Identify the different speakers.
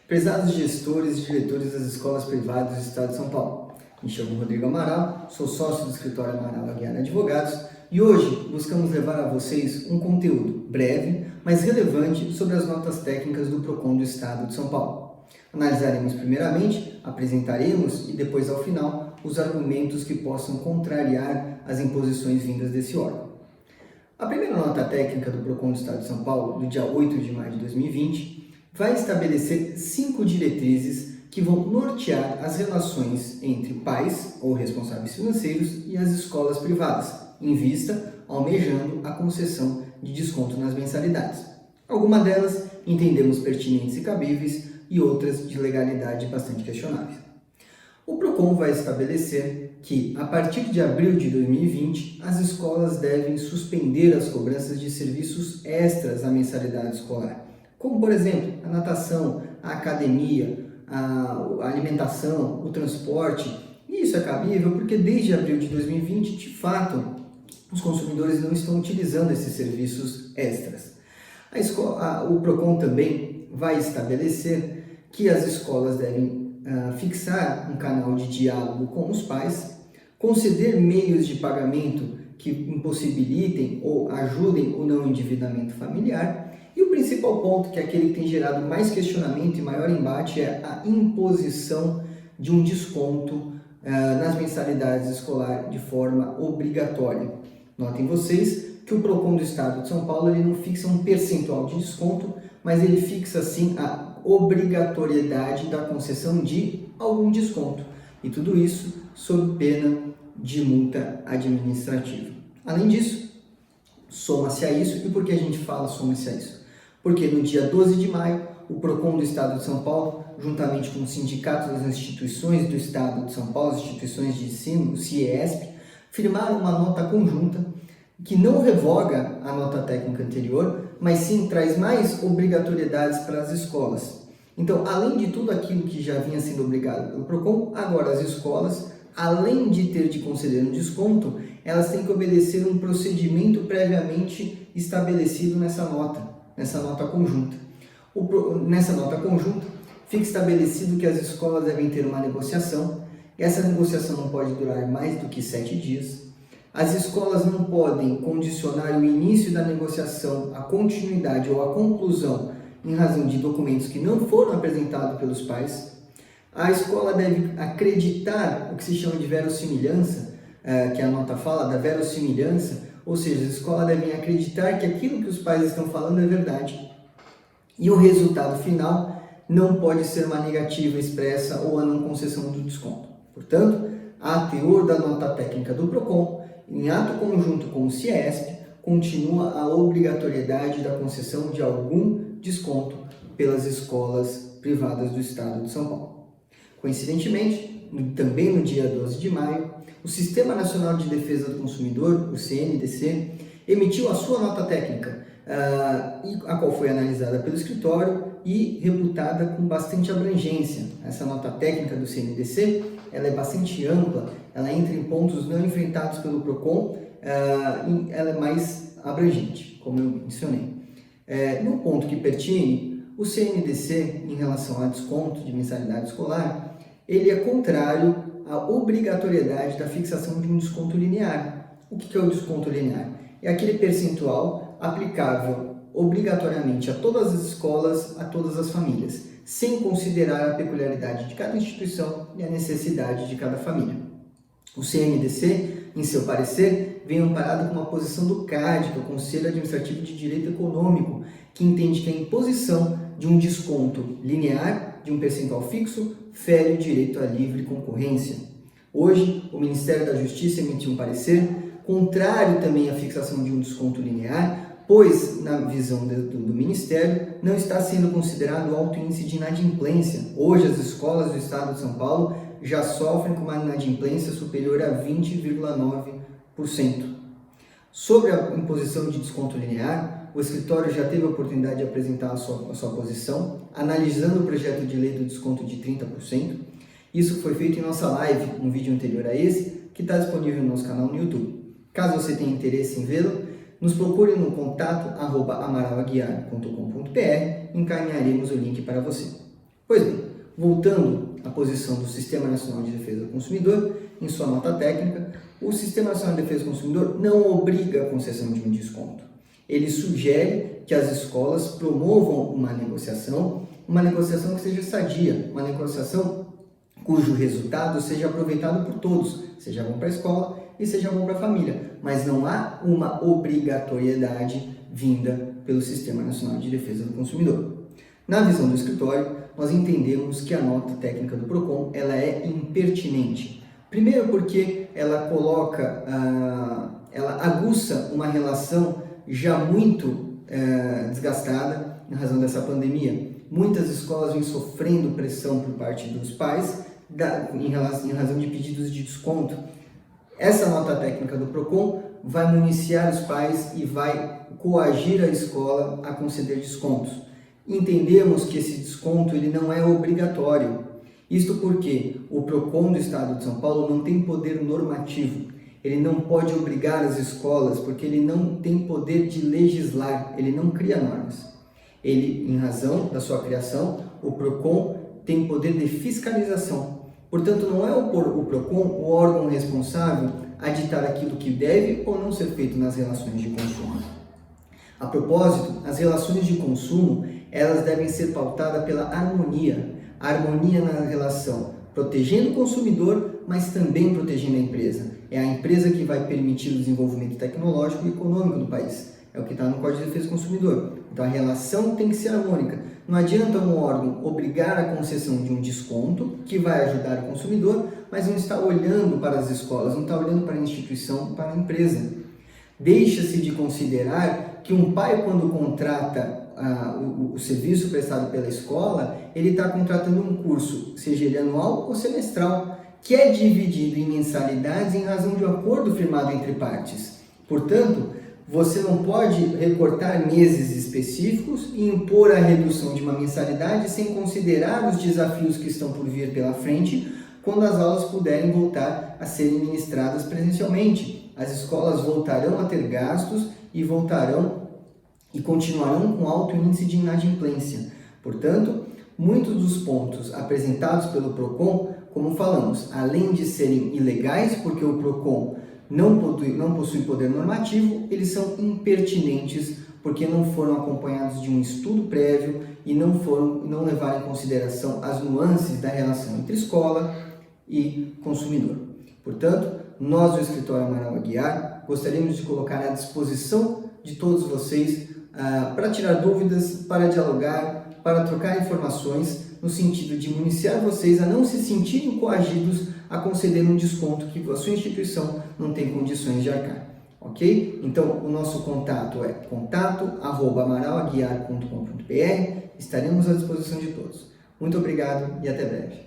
Speaker 1: Prezados gestores e diretores das escolas privadas do Estado de São Paulo, me chamo Rodrigo Amaral, sou sócio do escritório Amaral Aguiar Advogados e hoje buscamos levar a vocês um conteúdo breve, mas relevante sobre as notas técnicas do PROCON do Estado de São Paulo. Analisaremos primeiramente, apresentaremos e depois ao final os argumentos que possam contrariar as imposições vindas desse órgão. A primeira nota técnica do PROCON do Estado de São Paulo, do dia 8 de maio de 2020, vai estabelecer 5 diretrizes que vão nortear as relações entre pais ou responsáveis financeiros e as escolas privadas, em vista, almejando a concessão de desconto nas mensalidades. Algumas delas entendemos pertinentes e cabíveis e outras de legalidade bastante questionável. O PROCON vai estabelecer que, a partir de abril de 2020, as escolas devem suspender as cobranças de serviços extras à mensalidade escolar, como, por exemplo, a natação, a academia, a alimentação, o transporte. E isso é cabível porque desde abril de 2020, de fato, os consumidores não estão utilizando esses serviços extras. O PROCON também vai estabelecer que as escolas devem fixar um canal de diálogo com os pais, conceder meios de pagamento que impossibilitem ou ajudem o não endividamento familiar. E o principal ponto, que é aquele que tem gerado mais questionamento e maior embate, é a imposição de um desconto nas mensalidades escolares de forma obrigatória. Notem vocês que o PROCON do Estado de São Paulo ele não fixa um percentual de desconto, mas ele fixa sim a obrigatoriedade da concessão de algum desconto. E tudo isso sob pena de multa administrativa. Além disso, soma-se a isso. E por que a gente fala soma-se a isso? Porque no dia 12 de maio, o PROCON do Estado de São Paulo, juntamente com o Sindicato das Instituições do Estado de São Paulo, as instituições de ensino, o CIESP, firmaram uma nota conjunta que não revoga a nota técnica anterior, mas sim traz mais obrigatoriedades para as escolas. Então, além de tudo aquilo que já vinha sendo obrigado pelo PROCON, agora as escolas, além de ter de conceder um desconto, elas têm que obedecer um procedimento previamente estabelecido nessa nota conjunta. Nessa nota conjunta, fica estabelecido que as escolas devem ter uma negociação, e essa negociação não pode durar mais do que 7 dias. As escolas não podem condicionar o início da negociação, a continuidade ou a conclusão em razão de documentos que não foram apresentados pelos pais. A escola deve acreditar o que se chama de verossimilhança, que a nota fala da verossimilhança, ou seja, as escolas devem acreditar que aquilo que os pais estão falando é verdade. E o resultado final não pode ser uma negativa expressa ou a não concessão do desconto. Portanto, a teor da nota técnica do PROCON, em ato conjunto com o CIESP, continua a obrigatoriedade da concessão de algum desconto pelas escolas privadas do Estado de São Paulo. Coincidentemente, também no dia 12 de maio, o Sistema Nacional de Defesa do Consumidor, o CNDC, emitiu a sua nota técnica, a qual foi analisada pelo escritório e reputada com bastante abrangência. Essa nota técnica do CNDC ela é bastante ampla, ela entra em pontos não enfrentados pelo PROCON e ela é mais abrangente, como eu mencionei. No ponto que pertine, o CNDC, em relação a desconto de mensalidade escolar, ele é contrário à obrigatoriedade da fixação de um desconto linear. O que é o desconto linear? É aquele percentual aplicável obrigatoriamente a todas as escolas, a todas as famílias, sem considerar a peculiaridade de cada instituição e a necessidade de cada família. O CNDC, em seu parecer, vem amparado com uma posição do CAD, que é o Conselho Administrativo de Direito Econômico, que entende que a imposição de um desconto linear, de um percentual fixo, fere o direito à livre concorrência. Hoje, o Ministério da Justiça emitiu um parecer contrário também à fixação de um desconto linear, pois, na visão do Ministério, não está sendo considerado alto índice de inadimplência. Hoje, as escolas do Estado de São Paulo já sofrem com uma inadimplência superior a 20,9%. Sobre a imposição de desconto linear, o escritório já teve a oportunidade de apresentar a sua posição, analisando o projeto de lei do desconto de 30%. Isso foi feito em nossa live, um vídeo anterior a esse, que está disponível no nosso canal no YouTube. Caso você tenha interesse em vê-lo, nos procure no contato @amaralaguiar.com.br e encaminharemos o link para você. Pois bem, voltando à posição do Sistema Nacional de Defesa do Consumidor, em sua nota técnica, o Sistema Nacional de Defesa do Consumidor não obriga a concessão de um desconto. Ele sugere que as escolas promovam uma negociação que seja sadia, uma negociação cujo resultado seja aproveitado por todos, seja bom para a escola e seja bom para a família, mas não há uma obrigatoriedade vinda pelo Sistema Nacional de Defesa do Consumidor. Na visão do escritório, nós entendemos que a nota técnica do PROCON ela é impertinente. Primeiro porque ela ela aguça uma relação já muito desgastada em razão dessa pandemia. Muitas escolas vêm sofrendo pressão por parte dos pais em razão de pedidos de desconto. Essa nota técnica do PROCON vai municiar os pais e vai coagir a escola a conceder descontos. Entendemos que esse desconto ele não é obrigatório. Isto porque o PROCON do Estado de São Paulo não tem poder normativo. Ele não pode obrigar as escolas porque ele não tem poder de legislar, ele não cria normas. Ele, em razão da sua criação, o PROCON tem poder de fiscalização. Portanto, não é o PROCON o órgão responsável a ditar aquilo que deve ou não ser feito nas relações de consumo. A propósito, as relações de consumo elas devem ser pautadas pela harmonia. A harmonia na relação, protegendo o consumidor, mas também protegendo a empresa. É a empresa que vai permitir o desenvolvimento tecnológico e econômico do país. É o que está no Código de Defesa do Consumidor. Então a relação tem que ser harmônica. Não adianta um órgão obrigar a concessão de um desconto, que vai ajudar o consumidor, mas não está olhando para as escolas, não está olhando para a instituição, para a empresa. Deixa-se de considerar que um pai, quando contrata o serviço prestado pela escola, ele está contratando um curso, seja ele anual ou semestral, que é dividido em mensalidades em razão de um acordo firmado entre partes. Portanto, você não pode recortar meses específicos e impor a redução de uma mensalidade sem considerar os desafios que estão por vir pela frente quando as aulas puderem voltar a serem ministradas presencialmente. As escolas voltarão a ter gastos e continuarão com alto índice de inadimplência. Portanto, muitos dos pontos apresentados pelo PROCON, como falamos, além de serem ilegais, porque o PROCON não possui poder normativo, eles são impertinentes, porque não foram acompanhados de um estudo prévio e não levaram em consideração as nuances da relação entre escola e consumidor. Portanto, nós do Escritório Amaral Aguiar gostaríamos de colocar à disposição de todos vocês para tirar dúvidas, para dialogar, para trocar informações, no sentido de municiar vocês a não se sentirem coagidos a conceder um desconto que a sua instituição não tem condições de arcar. Ok? Então, o nosso contato é contato@amaralaguiar.com.br. Estaremos à disposição de todos. Muito obrigado e até breve.